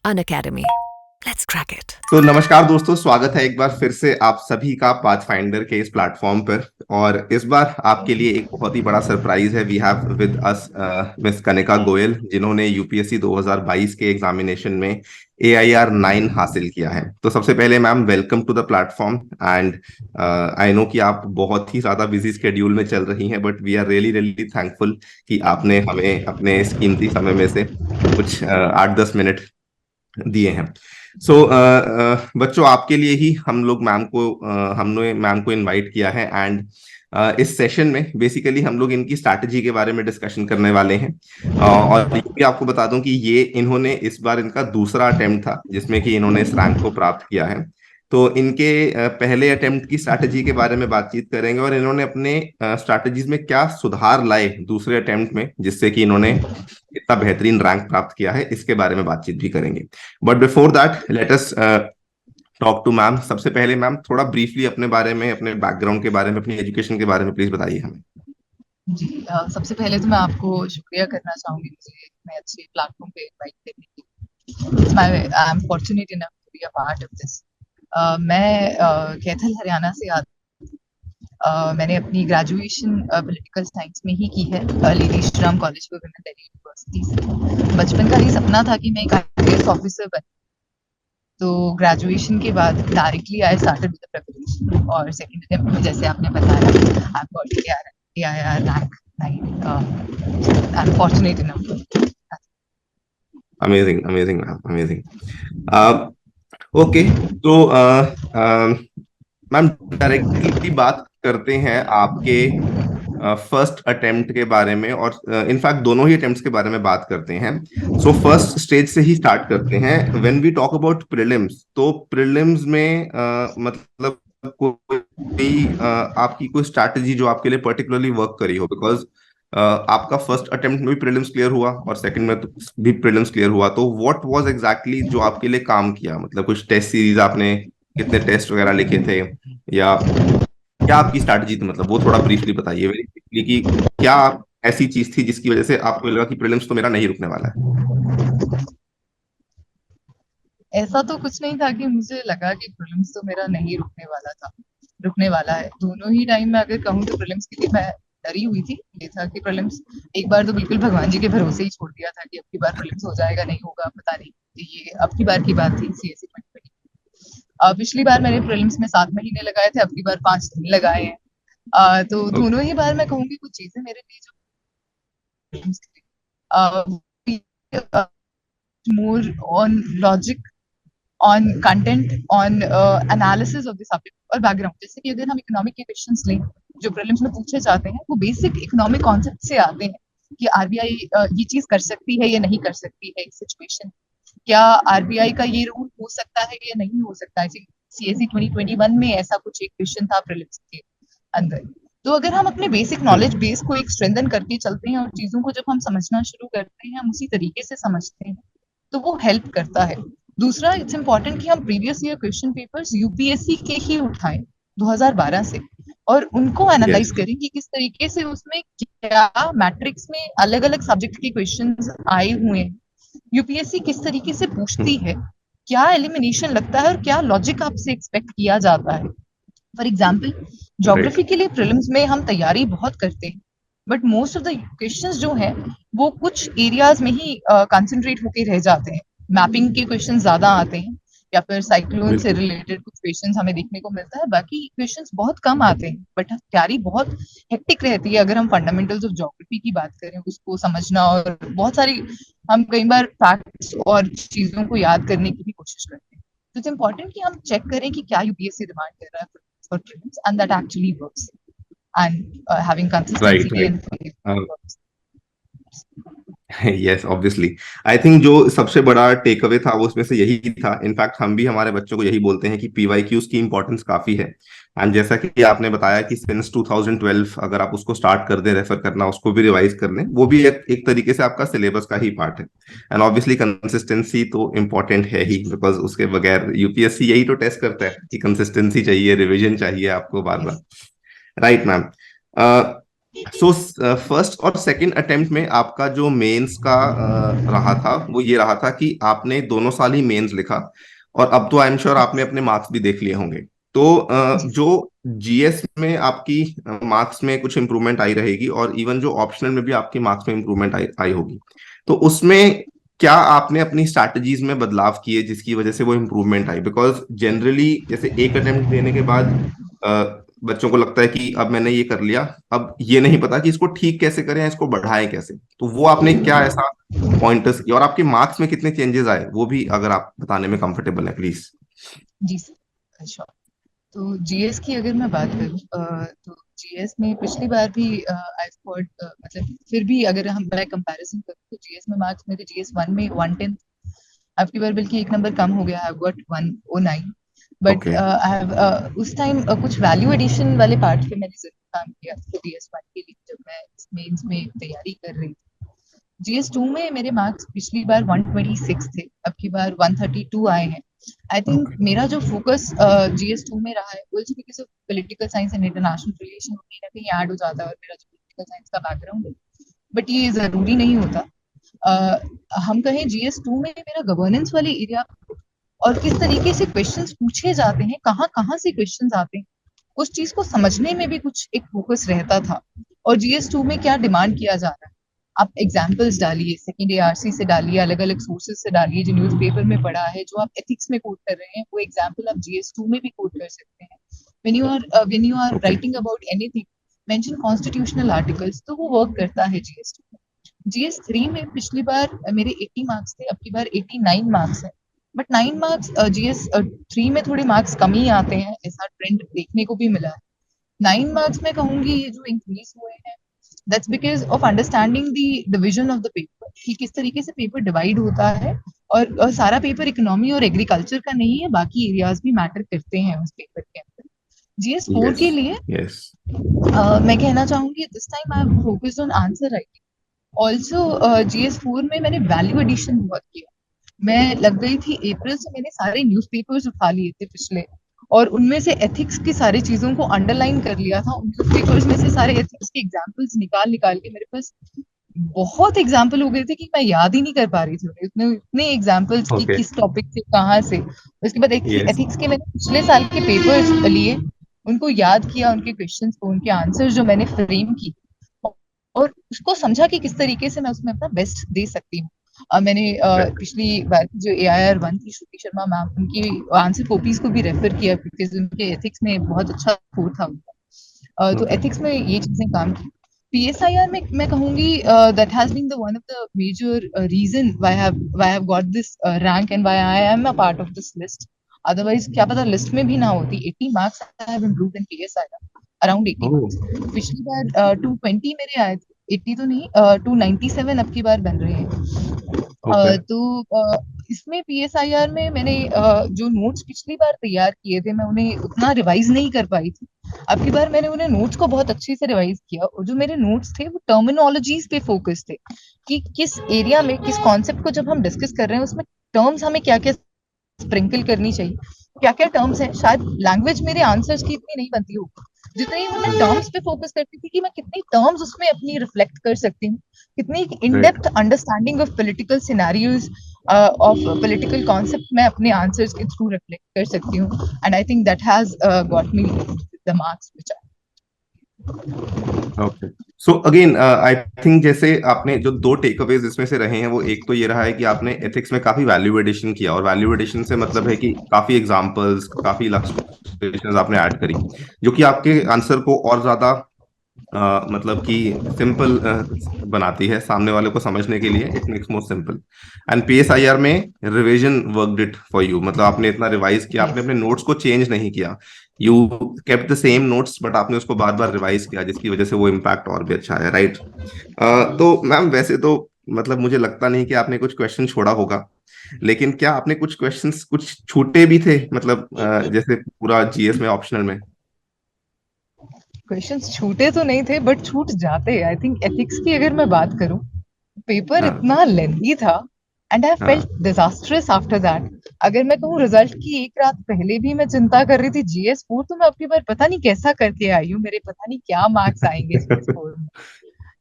Unacademy. Let's crack it. तो नमस्कार दोस्तों, स्वागत है एक बार फिर से आप सभी का पाथफाइंडर के इस प्लेटफॉर्म पर। और इस बार आपके लिए एक बहुत ही बड़ा सरप्राइज है। We have with us miss Kanika Goyal, जिन्होंने यूपीएससी 2022 के एग्जामिनेशन में AIR 9 हासिल किया है। तो सबसे पहले ma'am, welcome to the platform. And I know कि आप बहुत ही ज्यादा बिजी स्केड्यूल में चल रही हैं, but we are really really thankful कि आपने हमें अपने इस कीमती समय में से कुछ 8-10 मिनट दिए हैं। सो बच्चों, आपके लिए ही हम लोग हमने मैम को इनवाइट किया है। एंड इस सेशन में बेसिकली हम लोग इनकी स्ट्रैटेजी के बारे में डिस्कशन करने वाले हैं। और ये भी आपको बता दूं कि ये इन्होंने इस बार इनका दूसरा अटेम्प्ट था जिसमें कि इन्होंने इस रैंक को प्राप्त किया है। तो इनके पहले अटेम्प्ट की स्ट्रैटेजी के बारे में बातचीत करेंगे और इन्होंने अपने स्ट्रैटेजीज में क्या सुधार लाए दूसरे अटेम्प्ट में, जिससे कि इन्होंने इतना बेहतरीन रैंक प्राप्त किया है, इसके बारे में बातचीत भी करेंगे। But before that let us talk to ma'am. सबसे पहले मैम, थोड़ा ब्रीफली अपने बारे में, अपने बैकग्राउंड के बारे में, अपनी एजुकेशन के बारे में प्लीज बताइए हमें। जी सबसे पहले तो मैं आपको शुक्रिया करना चाहूंगी मुझे इतने अच्छे प्लेटफॉर्म पे इनवाइट करने के लिए। I am fortunate enough to be a part of this. मैं कैथल हरियाणा से मैंने अपनी ग्रेजुएशन पॉलिटिकल साइंस में ही की है lady Shri Ram college for women Delhi university से। बचपन का ही सपना था कि मैं एक IAS ऑफिसर बन। तो ग्रेजुएशन के बाद directly I started with the preparation और सेकंड अटेम्प्ट में जैसे आपने बताया I got AIR rank 9। I am fortunate enough. Amazing amazing ma'am, amazing. Okay, तो मैम डायरेक्टली बात करते हैं आपके फर्स्ट अटेम्प्ट के बारे में, और इनफैक्ट दोनों ही अटेम्प्ट्स के बारे में बात करते हैं। सो फर्स्ट स्टेज से ही स्टार्ट करते हैं। When we talk about prelims, तो प्रीलिम्स में मतलब कोई आपकी कोई स्ट्रैटेजी जो आपके लिए पर्टिकुलरली वर्क करी हो, बिकॉज आपका फर्स्ट अटेम्प्ट में भी प्रीलिम्स क्लियर हुआ और सेकंड में भी प्रीलिम्स क्लियर हुआ। तो व्हाट वाज एग्जैक्टली जो आपके लिए काम किया, मतलब कुछ टेस्ट सीरीज आपने, कितने टेस्ट वगैरह लिखे थे, या क्या आपकी स्ट्रैटेजी थी, मतलब वो थोड़ा ब्रीफली बताइए वेरी क्विकली कि क्या ऐसी चीज थी जिसकी वजह से आपको लगा कि प्रीलिम्स तो मेरा नहीं रुकने वाला है। ऐसा तो कुछ नहीं था कि मुझे लगा कि प्रीलिम्स तो मेरा नहीं रुकने वाला था, रुकने वाला है। दोनों ही टाइम में अगर कहूँ तो प्रीलिम्स के लिए मैं डरी हुई थी। ये था कि प्रीलिम्स एक बार तो बिल्कुल भगवान जी के भरोसे ही छोड़ दिया था कि अब की बार प्रीलिम्स हो जाएगा नहीं होगा पता नहीं। ये अब की बार की बात थी CSE 2020। पिछली बार मैंने प्रीलिम्स में 7 महीने लगाए थे, अब की बार 5 दिन लगाए हैं। तो दोनों ही बार मैं कहूँगी कुछ चीजें मेरे लिए जो prelims more on logic, on content, on analysis of the subject और बैकग्राउंड। जैसे कि अगर हम इकोनॉमिक के क्वेश्चंस लें जो प्रीलिम्स में पूछे जाते हैं, वो बेसिक इकोनॉमिक कॉन्सेप्ट से आते हैं कि RBI ये चीज कर सकती है या नहीं कर सकती है इस सिचुएशन। क्या RBI का ये रूल हो सकता है या नहीं हो सकता है। CSE 2021 में ऐसा कुछ एक क्वेश्चन था प्रीलिम्स के अंदर। तो अगर हम अपने बेसिक नॉलेज बेस को एक स्ट्रेंथन करके चलते हैं और चीजों को जब हम समझना शुरू करते हैं, हम उसी तरीके से समझते हैं, तो वो हेल्प करता है। दूसरा, इट्स इम्पोर्टेंट कि हम previous year question papers UPSC के ही उठाएं 2012 से और उनको एनालाइज यस। करें कि किस तरीके से उसमें क्या मैट्रिक्स में अलग अलग सब्जेक्ट के क्वेश्चंस आए हुए हैं, यूपीएससी किस तरीके से पूछती है, क्या एलिमिनेशन लगता है और क्या लॉजिक आपसे एक्सपेक्ट किया जाता है। For example, right. ज्योग्राफी के लिए प्रीलिम्स में हम तैयारी बहुत करते हैं, but most of the questions जो हैं वो कुछ एरियाज में ही कंसंट्रेट होके रह जाते हैं। मैपिंग के क्वेश्चंस ज्यादा आते हैं या फिर साइक्लोन से बिल्कुल। रिलेटेड कुछ क्वेश्चंस हमें देखने को मिलता है, बाकी क्वेश्चंस बहुत कम आते हैं। बट तैयारी बहुत हेक्टिक रहती है अगर हम फंडामेंटल्स ऑफ ज्योग्राफी की बात करें, उसको समझना, और बहुत सारी हम कई बार फैक्ट्स और चीजों को याद करने की भी कोशिश करते हैं। तो इट्स इम्पोर्टेंट कि हम चेक करें कि क्या यूपीएससी डिमांड कर रहा है for prelims, and that actually works, and having right consistency right. and faith works. Yes, obviously. I think जो सबसे बड़ा टेक अवे था वो उसमें से यही था। इनफैक्ट हम भी हमारे बच्चों को यही बोलते हैं कि PYQs की इंपॉर्टेंस काफी है। एंड जैसा कि आपने बताया कि सिंस 2012 अगर आप उसको स्टार्ट कर दें रेफर करना, उसको भी रिवाइज कर लें, वो भी एक तरीके से आपका सिलेबस का ही पार्ट है। एंड ऑब्वियसली कंसिस्टेंसी तो इम्पोर्टेंट है ही, बिकॉज उसके बगैर यूपीएससी यही तो टेस्ट करता है कि कंसिस्टेंसी चाहिए, रिविजन चाहिए आपको बार बार। Yes. Right ma'am. So first और सेकंड अटेम्प्ट में आपका जो मेंस का रहा था वो ये रहा था कि आपने दोनों साल ही मेंस लिखा, और अब तो आई एम श्योर आपने अपने मार्क्स भी देख लिए होंगे। तो जी जो जीएस में आपकी मार्क्स में कुछ इंप्रूवमेंट आई रहेगी, और इवन जो ऑप्शनल में भी आपकी मार्क्स में इंप्रूवमेंट आई होगी, तो उसमें क्या आपने अपनी स्ट्रैटेजीज में बदलाव किए जिसकी वजह से वो इंप्रूवमेंट आई? बिकॉज जनरली जैसे एक अटेम्प्ट देने के बाद बच्चों को लगता है कि अब मैंने ये कर लिया, अब ये नहीं पता कि इसको ठीक कैसे करें, इसको बढ़ाएं कैसे। तो वो आपने क्या ऐसा पॉइंटर्स किया, और आपके मार्क्स में कितने चेंजेस आए वो भी अगर आप बताने में कंफर्टेबल है प्लीज। जी सर, श्योर। तो जीएस की अगर मैं बात करूँ, तो जीएस में पिछली बार भी आई स्कोर्ड, मतलब फिर भी अगर हम मैं कंपैरिजन करूँ तो जीएस में मार्क्स मेरे जीएस 1 में 110, अब की बार बल्कि एक नंबर कम हो गया, I got 109। But okay. I have उस टाइम कुछ वैल्यू एडिशन वाले पार्ट पे मैंने जरूर काम किया जीएस 1 के लिए, जब मैं मेंस में तैयारी कर रही थी। जीएस 2 में मेरे मार्क्स पिछली बार 126 थे, अब की बार 132 आए हैं। I think okay. मेरा जो फोकस जीएस 2 में रहा है also because of political science and international relation कहीं ना कहीं ऐड हो जाता है, और मेरा जो पॉलिटिकल साइंस का बैकग्राउंड है, बट ये जरूरी नहीं होता। हम कहें जीएस 2 में मेरा गवर्नेंस वाले एरिया और किस तरीके से क्वेश्चंस पूछे जाते हैं, कहाँ कहाँ से क्वेश्चंस आते हैं, उस चीज को समझने में भी कुछ एक फोकस रहता था। और जीएस 2 में क्या डिमांड किया जा रहा है, आप एग्जाम्पल्स डालिए, सेकेंड एआरसी से डालिए, अलग अलग सोर्सेज से डालिए, जो न्यूज़पेपर में पढ़ा है, जो आप एथिक्स में कोट कर रहे हैं, वो एग्जाम्पल आप जीएस 2 में भी कोट कर सकते हैं। when you are okay. writing about anything, mention constitutional articles, तो वो वर्क करता है जीएस 2 में। जीएस 3 में पिछली बार मेरे 80 मार्क्स थे, अब की बार 89 मार्क्स है। बट 9 मार्क्स जीएस 3 में थोड़े मार्क्स कम ही आते हैं, ऐसा ट्रेंड देखने को भी मिला है। 9 मार्क्स में कहूंगी ये जो इंक्रीज हुए हैं, that's because of understanding the division of the paper, कि किस तरीके से पेपर डिवाइड होता है। और सारा पेपर इकोनॉमी और एग्रीकल्चर का नहीं है, बाकी एरियाज भी मैटर करते हैं उस पेपर के अंदर। GS 4 yes. के लिए यस। मैं कहना चाहूंगी this time I have focused on answer writing. Also GS 4 में मैंने वैल्यू एडिशन बहुत किया। मैं लग गई थी अप्रैल से, मैंने सारे न्यूज़पेपर्स उठा लिए थे पिछले, और उनमें से एथिक्स की सारी चीजों को अंडरलाइन कर लिया था। उन न्यूज़पेपर्स में से सारे एथिक्स के एग्जांपल्स निकाल निकाल के मेरे पास बहुत एग्जाम्पल हो गए थे कि मैं याद ही नहीं कर पा रही थी उन्हें, इतने इतने एग्जाम्पल्स की ओके। किस टॉपिक से कहाँ से। उसके बाद यस। एथिक्स के मैंने पिछले साल के पेपर्स लिए, उनको याद किया, उनके क्वेश्चंस को, उनके आंसर्स जो मैंने फ्रेम की, और उसको समझा कि किस तरीके से मैं उसमें अपना बेस्ट दे सकती हूँ। मैंने पिछली बार की जो एआईआर 1 थी, श्रुति शर्मा मैम, उनकी आंसर कॉपीज को भी रेफर किया, बिकॉज उनके एथिक्स में बहुत अच्छा स्कोर था उनका। तो ओके। एथिक्स में ये चीजें काम की। पीएसआईआर में मैं कहूंगी that has been the one of the major reason why have got this rank and why I am a part of this list. Otherwise क्या पता लिस्ट में भी ना होती। 80 marks I have improved in PSIR, around 80 oh. Marks. पिछली बार 220 मेरे आए थे, 80 तो नहीं, 297 अब की बार बन रहे हैं। ओके। इसमें पीएसआईआर में मैंने जो नोट्स पिछली बार तैयार किए थे, मैं उन्हें उतना रिवाइज नहीं कर पाई थी। अब की बार मैंने उन्हें नोट्स को बहुत अच्छे से रिवाइज किया, और जो मेरे नोट्स थे वो टर्मिनोलॉजीज पे फोकस थे, कि किस एरिया में किस कॉन्सेप्ट को जब हम डिस्कस कर रहे हैं उसमें टर्म्स हमें क्या क्या स्प्रिंकल करनी चाहिए, क्या क्या टर्म्स हैं। शायद लैंग्वेज मेरे आंसर्स की इतनी नहीं बनती हो, जितनी मैं टर्म्स पे फोकस करती थी, कि मैं कितनी टर्म्स उसमें अपनी रिफ्लेक्ट कर सकती हूँ, कितनी in right. Depth understanding of political scenarios, of political concept मैं अपने आंसर्स के थ्रू रिफ्लेक्ट कर सकती हूँ। And I think that has got me the marks which I. Okay. So again I think जैसे आपने जो दो टेक अवेज इसमें से रहे हैं, वो एक तो ये रहा है कि आपने एथिक्स में काफी वैल्यू एडिशन किया, और वैल्यू एडिशन से मतलब है कि काफी एग्जांपल्स, काफी इलस्ट्रेशंस आपने ऐड करी, जो कि आपके आंसर को और ज्यादा मतलब कि सिंपल बनाती है सामने वाले को समझने के लिए। It makes more simple. And PSIR में revision worked it for you, मतलब आपने इतना रिवाइज किया, आपने यस। अपने नोट्स को चेंज नहीं किया। You kept the same notes, but आपने उसको बार बार रिवाइज किया, जिसकी वजह से वो इम्पैक्ट और भी अच्छा है, राइट? तो मैम वैसे तो मतलब मुझे लगता नहीं कि आपने कुछ क्वेश्चन छोड़ा होगा, लेकिन क्या आपने कुछ क्वेश्चंस कुछ छूटे भी थे, मतलब जैसे पूरा जीएस में ऑप्शनल में? क्वेश्चंस छूटे तो नहीं थे, बट छूट जाते। आई थिंक एथिक्स की अगर मैं बात करूं, पेपर हाँ। इतना लेंथी था, एंड आई हाँ। Felt disastrous after that. अगर मैं कहूँ रिजल्ट की एक रात पहले भी मैं चिंता कर रही थी GS4, तो मैं अपनी बार पता नहीं कैसा करके आई हूँ, मेरे पता नहीं क्या मार्क्स आएंगे GS4 में।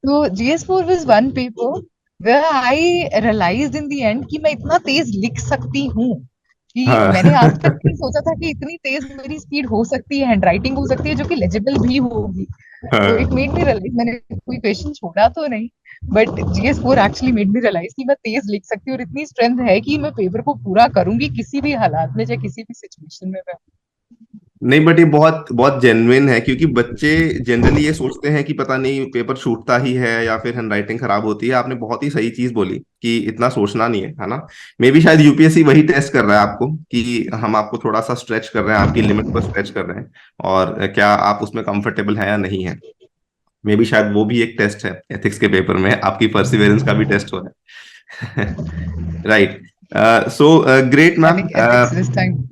तो GS4 was one paper where I realized in the end कि मैं इतना तेज लिख सकती हूँ, कि हाँ। मैंने आज तक नहीं सोचा था कि इतनी तेज मेरी स्पीड हो सकती है, हैंडराइटिंग हो सकती है जो कि लेजिबल भी होगी। तो इट हाँ। मेड मी रियलाइज, मैंने कोई क्वेश्चन छोड़ा तो नहीं, but GS4 actually made me realise कि मैं तेज लिख सकती हूँ और इतनी स्ट्रेंथ है कि मैं पेपर को पूरा करूंगी किसी भी हालात में, चाहे किसी भी सिचुएशन में मैं। नहीं, बट ये बहुत बहुत जेन्युइन है, क्योंकि बच्चे जनरली ये सोचते हैं कि पता नहीं पेपर छूटता ही है या फिर हैंडराइटिंग खराब होती है। आपने बहुत ही सही चीज बोली कि इतना सोचना नहीं है ना। मे बी शायद यूपीएससी वही टेस्ट कर रहा है आपको, कि हम आपको थोड़ा सा स्ट्रेच कर रहे हैं, आपकी लिमिट पर स्ट्रेच कर रहे हैं, और क्या आप उसमें कंफर्टेबल है या नहीं है। मे बी शायद वो भी एक टेस्ट है एथिक्स के पेपर में, आपकी परसिवेरेंस का भी टेस्ट हो रहा है। Right. So great I ma'am. Think ethics this time.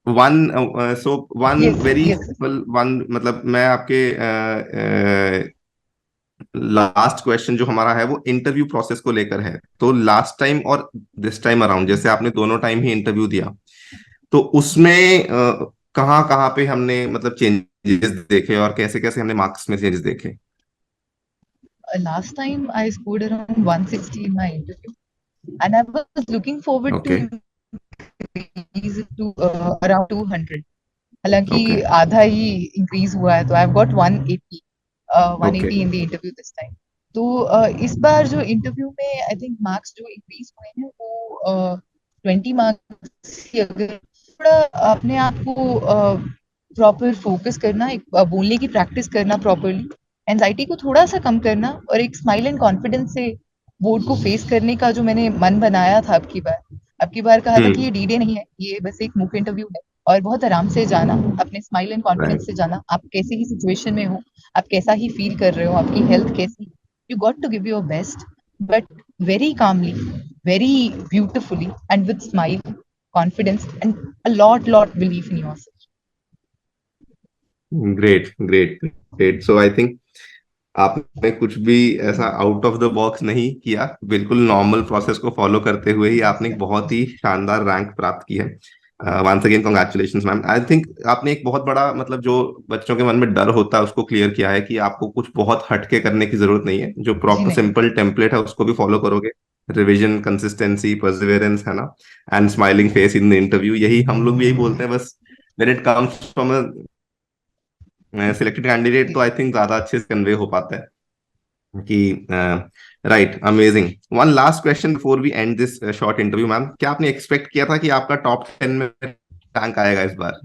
One so one yes very yes. Simple one, मतलब मैं आपके लास्ट क्वेश्चन जो हमारा है वो इंटरव्यू प्रोसेस को लेकर है। तो लास्ट टाइम और दिस टाइम अराउंड, जैसे आपने दोनों टाइम ही इंटरव्यू दिया, तो उसमें कहाँ कहाँ पे हमने मतलब चेंजेस देखे और कैसे कैसे हमने मार्क्स में चेंजेस देखे? Last time I scored around 160 in my interview, and I was looking forward to okay. increase it to around 200. हालांकि ओके। आधा ही इंक्रीज हुआ है, तो I have got 180, okay. 180 in the interview this time. तो इस बार जो interview में I think marks जो इंक्रीज हुए हैं वो 20 मार्क्स। अगर थोड़ा अपने आप को प्रॉपर फोकस करना, एक बोलने की प्रैक्टिस करना प्रॉपरली, एंजाइटी को थोड़ा सा कम करना, और एक स्माइल एंड कॉन्फिडेंस से बोर्ड को फेस करने का जो मैंने मन बनाया था अब की बार कहा था कि हम्म। ये डी डे नहीं है, ये बस एक मुख्य इंटरव्यू है, और बहुत आराम से जाना, अपने स्माइल एंड कॉन्फिडेंस राइट। से जाना, आप कैसे ही सिचुएशन में हो, आप कैसा ही फील कर रहे हो, आपकी हेल्थ कैसी, you got to give your best, but very calmly, very beautifully, and with smile, confidence, and a lot believe in yourself. Great great great. So I think आपने कुछ भी ऐसा आउट ऑफ द बॉक्स नहीं किया, बिल्कुल normal process को follow करते हुए ही आपने एक बहुत ही शानदार रैंक प्राप्त की है। Once again congratulation ma'am. I think आपने एक बहुत बड़ा, मतलब जो बच्चों के मन में डर होता है उसको क्लियर किया है, कि आपको कुछ बहुत हटके करने की जरूरत नहीं है, जो जी प्रॉपर नहीं। सिंपल टेम्पलेट है उसको भी फॉलो करोगे। रिविजन, कंसिस्टेंसी, परसिवेरेंस, है ना, and smiling face in the interview, यही हम लोग भी यही बोलते हैं बस। When it comes from a selected candidate, तो आई थिंक ज्यादा अच्छे से कन्वे हो पाता है कि right. Amazing. One last question before we end this short interview ma'am, क्या आपने एक्सपेक्ट किया था कि आपका टॉप 10 में रैंक आएगा इस बार?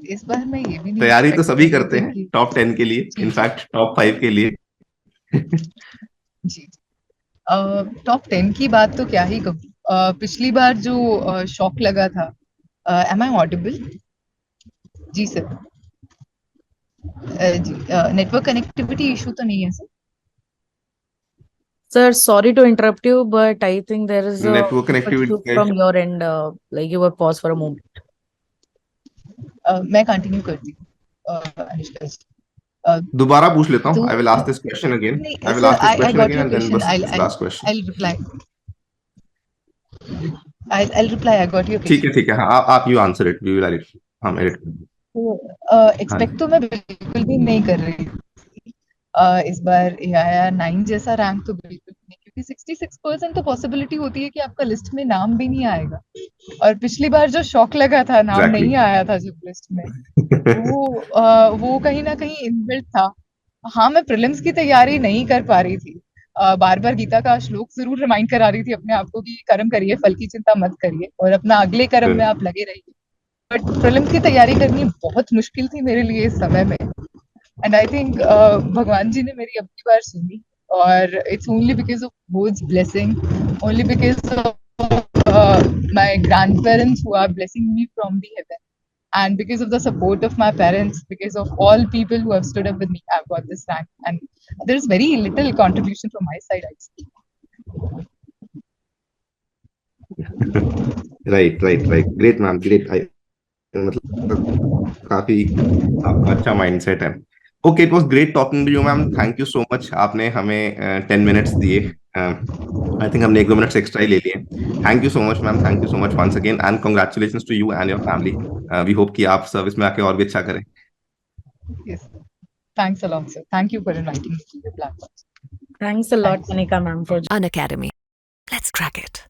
इस बार मैं ये भी नहीं तैयारी तो एक्सपेक्ट सभी कर रही करते थी हैं कि टॉप 10 के लिए, जी जी इनफैक्ट टॉप 5 के लिए। जी। टॉप 10 की बात तो क्या ही कहूँ। पिछली बार जो शॉक लगा था, एम आई ऑडिबल? जी सर। जी, नेटवर्क कनेक्टिविटी इशू तो नहीं है sir? Sir, sorry to interrupt you, but I think there is a network network issue connectivity. from your end. Like you were paused for a moment. मैं continue करती हूँ अनुष्का जी। अ, दोबारा पूछ लेता हूँ। तो I will ask this question again. नहीं I will sir, ask this I question got again your and then question, बस I last question. I reply, I I reply, I got your ठीक है, क्वेश्चन। ठीक है। हाँ, आप you answer it, we will edit. हाँ, edit. तो हाँ एक्सपेक्ट जी। तो मैं बिल्कुल भी नहीं कर रही थी इस बार आया 9 जैसा रैंक, तो बिल्कुल नहीं, क्योंकि 66% तो पॉसिबिलिटी होती है कि आपका लिस्ट में नाम भी नहीं आएगा। और पिछली बार जो शॉक लगा था, नाम एग्जैक्टली। नहीं आया था जब लिस्ट में, वो कहीं ना कहीं इनबिल्ट था। हाँ, मैं प्रीलिम्स की तैयारी नहीं कर पा रही थी, बार बार गीता का श्लोक जरूर रिमाइंड करा रही थी अपने आप को कि कर्म करिए, फल की चिंता मत करिए, और अपना अगले कर्म में आप लगे रहिए। बट प्रीलिम्स की तैयारी करनी बहुत मुश्किल थी मेरे लिए इस समय में, एंड आई थिंक भगवान जी ने मेरी अब की बार सुनी, और it's only because of God's blessing, only because of my grandparents who are blessing me from the heaven, and because of the support of my parents, because of all people who have stood up with me, I've got this rank, and there's very little contribution from my side, I see. Right right right. Great ma'am, great. मतलब काफी आपका अच्छा mindset है। Okay, it was great talking to you ma'am. Thank you so much, आपने हमें 10 minutes दिए I think हमने 1-2 minutes extra ही ले लिए. Thank you so much ma'am, thank you so much once again and congratulations to you and your family. We hope कि आप service में आके और भी अच्छा करें. Yes. Thanks a lot, sir. Thank you for inviting me to your platform. Thanks a lot, Thanks. Kanika ma'am, for Unacademy. Let's crack it.